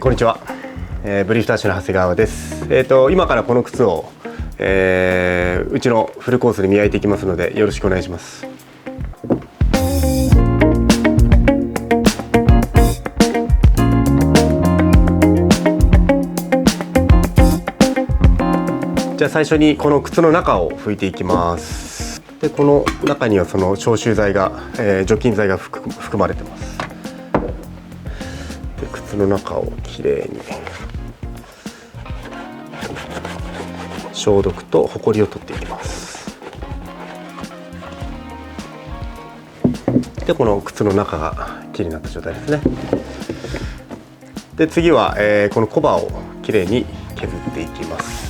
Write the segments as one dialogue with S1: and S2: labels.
S1: こんにちは、ブリーフタッチの長谷川です。今からこの靴を、うちのフルコースで磨いていきますのでよろしくお願いします。じゃあ最初にこの靴の中を拭いていきます。でこの中にはその消臭剤が、除菌剤が含まれてます。で靴の中をきれいに消毒とホコリを取っていきます。でこの靴の中がきれいになった状態ですね。で次は、このコバをきれいに削っていきます。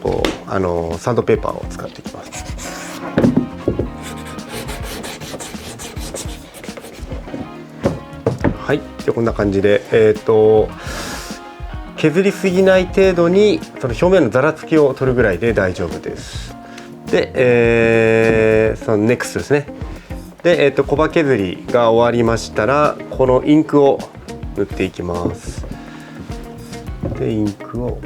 S1: こうサンドペーパーを使っていきます。はい、でこんな感じで、削りすぎない程度にその表面のざらつきを取るぐらいで大丈夫です。で、そのネクストですね。で、コバ削りが終わりましたらこのインクを塗っていきます。でインクを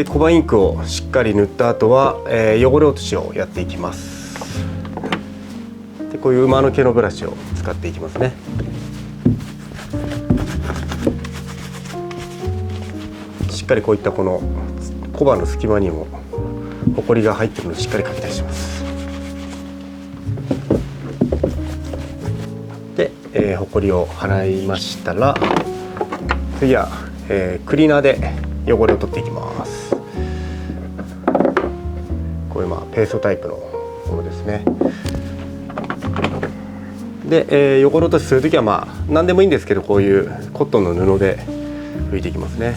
S1: コバインクをしっかり塗った後は、汚れ落としをやっていきます。でこういう馬の毛のブラシを使っていきますね。しっかりこういったこのコバの隙間にもホコリが入ってるのをしっかりかき出します。で、ホコリを払いましたら次は、クリーナーで汚れを取っていきます。これペーストタイプのものですね。で、汚れ落としするときは何でもいいんですけどこういうコットンの布で拭いていきますね。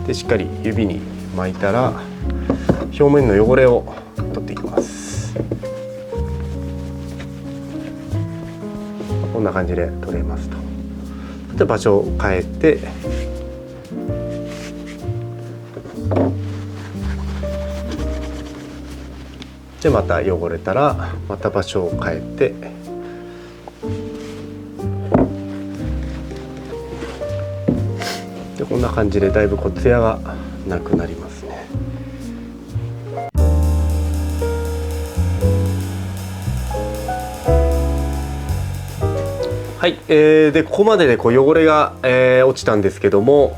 S1: でしっかり指に巻いたら表面の汚れを取っていきます。こんな感じで取れますと。で場所を変えてでまた汚れたらまた場所を変えてでこんな感じでだいぶツヤがなくなりますね。はい、でここまでで汚れが、落ちたんですけども、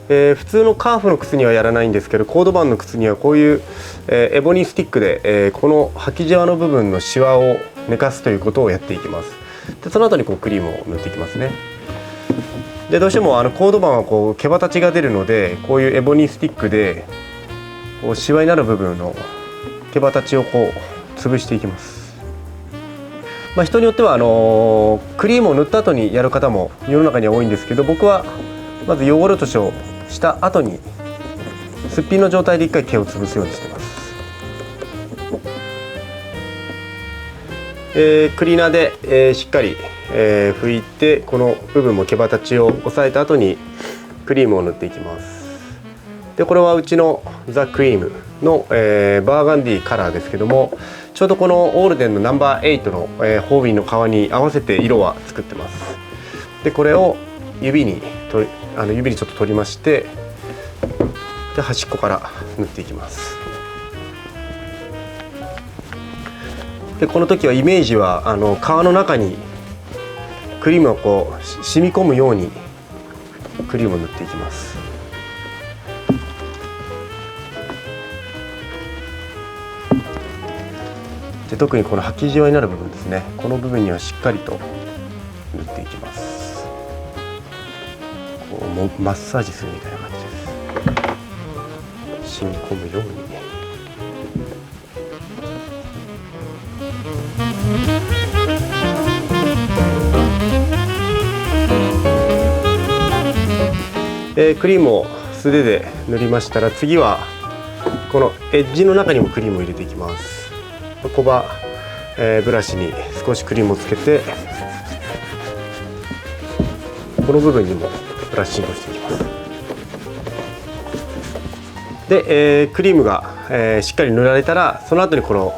S1: 普通のカーフの靴にはやらないんですけどコードバンの靴にはこういう、エボニースティックで、この履きじわの部分のシワを寝かすということをやっていきます。でその後にクリームを塗っていきますね。でどうしてもコードバンは毛羽立ちが出るのでこういうエボニースティックでシワになる部分の毛羽立ちを潰していきます。人によってはクリームを塗った後にやる方も世の中には多いんですけど僕はまず汚れ落としをした後にすっぴんの状態で一回毛を潰すようにしています。クリーナーで、しっかり、拭いてこの部分も毛羽立ちを押さえた後にクリームを塗っていきます。でこれはうちのザ・クリームの、バーガンディカラーですけどもちょうどこのオールデンのナンバー8の、ホービーの革に合わせて色は作ってます。でこれを指にちょっと取りましてで端っこから塗っていきます。でこの時はイメージは皮の中にクリームを染み込むようにクリームを塗っていきます。で特にこの履きじわになる部分ですね。この部分にはしっかりと塗っていきます。マッサージするみたいな感じです。染み込むように。クリームを素手で塗りましたら次はこのエッジの中にもクリームを入れていきます。小刃、ブラシに少しクリームをつけてこの部分にもブラッシングをしていきます。で、クリームが、しっかり塗られたら、その後にこの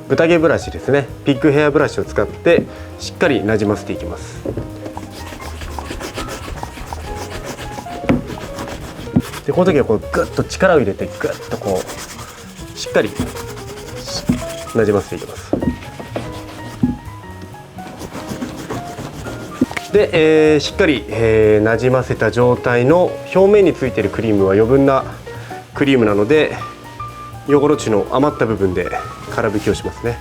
S1: 豚毛ブラシですね、ピッグヘアブラシを使ってしっかりなじませていきます。でこの時はこうグッと力を入れてグッとこうしっかりなじませていきます。で、しっかり、なじませた状態の表面についているクリームは余分なクリームなので、汚れ地の余った部分で空拭きをしますね。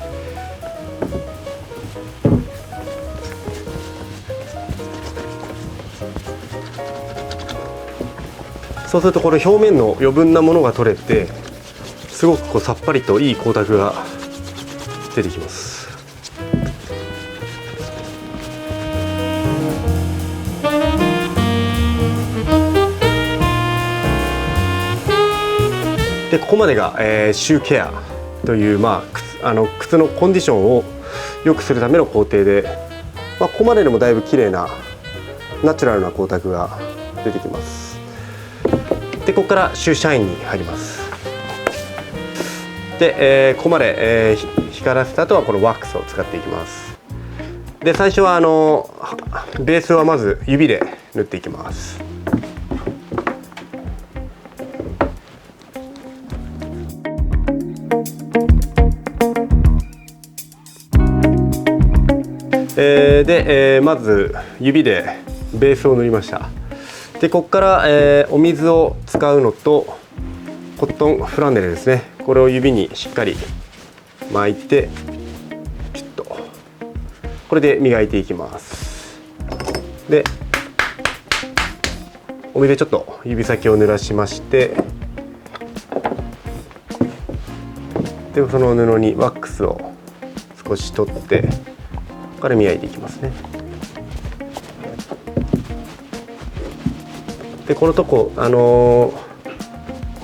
S1: そうするとこの表面の余分なものが取れて、すごくこうさっぱりといい光沢が出てきます。でここまでが、シューケアという、靴のコンディションを良くするための工程で、ここまででもだいぶ綺麗なナチュラルな光沢が出てきます。でここからシューシャインに入ります。で、ここまで、光らせた後はこのワックスを使っていきます。で最初はベースはまず指で塗っていきます。まず指でベースを塗りました。でここから、お水を使うのとコットンフランネルですね、これを指にしっかり巻いてピュッとこれで磨いていきます。でお水でちょっと指先を濡らしまして、でその布にワックスを少し取ってここから磨いていきますね。でこのとこ、こ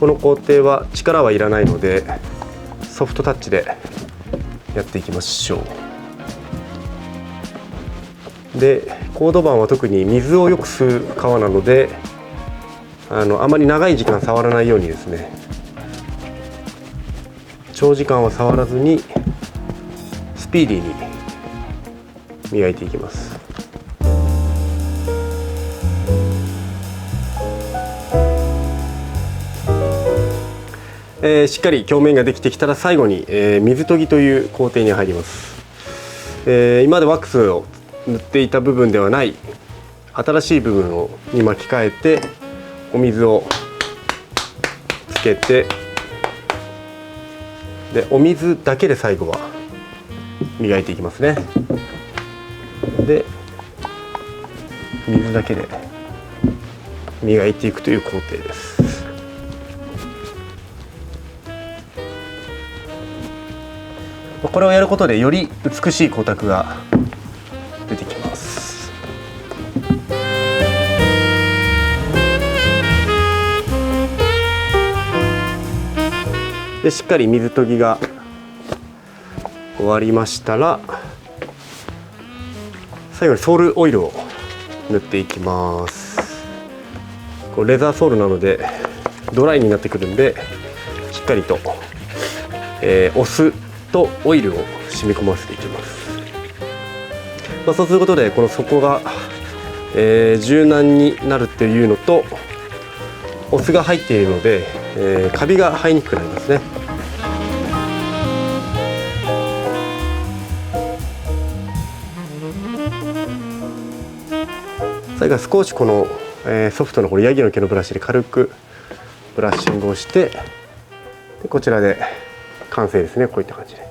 S1: の工程は力はいらないのでソフトタッチでやっていきましょう。でコードバンは特に水をよく吸う革なのであまり長い時間触らないようにですね、長時間は触らずにスピーディーに磨いていきます。しっかり表面ができてきたら最後に、水研ぎという工程に入ります。今までワックスを塗っていた部分ではない新しい部分に巻き替えてお水をつけて、でお水だけで最後は磨いていきますね。で水だけで磨いていくという工程です。これをやることでより美しい光沢が出てきます。でしっかり水研ぎが終わりましたら最後にソールオイルを塗っていきます。こうレザーソールなのでドライになってくるんでしっかりと、お酢とオイルを染み込ませていきます。そうすることでこの底が、柔軟になるっていうのとお酢が入っているので、カビが生えにくくなりますね。最後は少しこの、ソフトのこれヤギの毛のブラシで軽くブラッシングをして、でこちらで完成ですね。こういった感じで。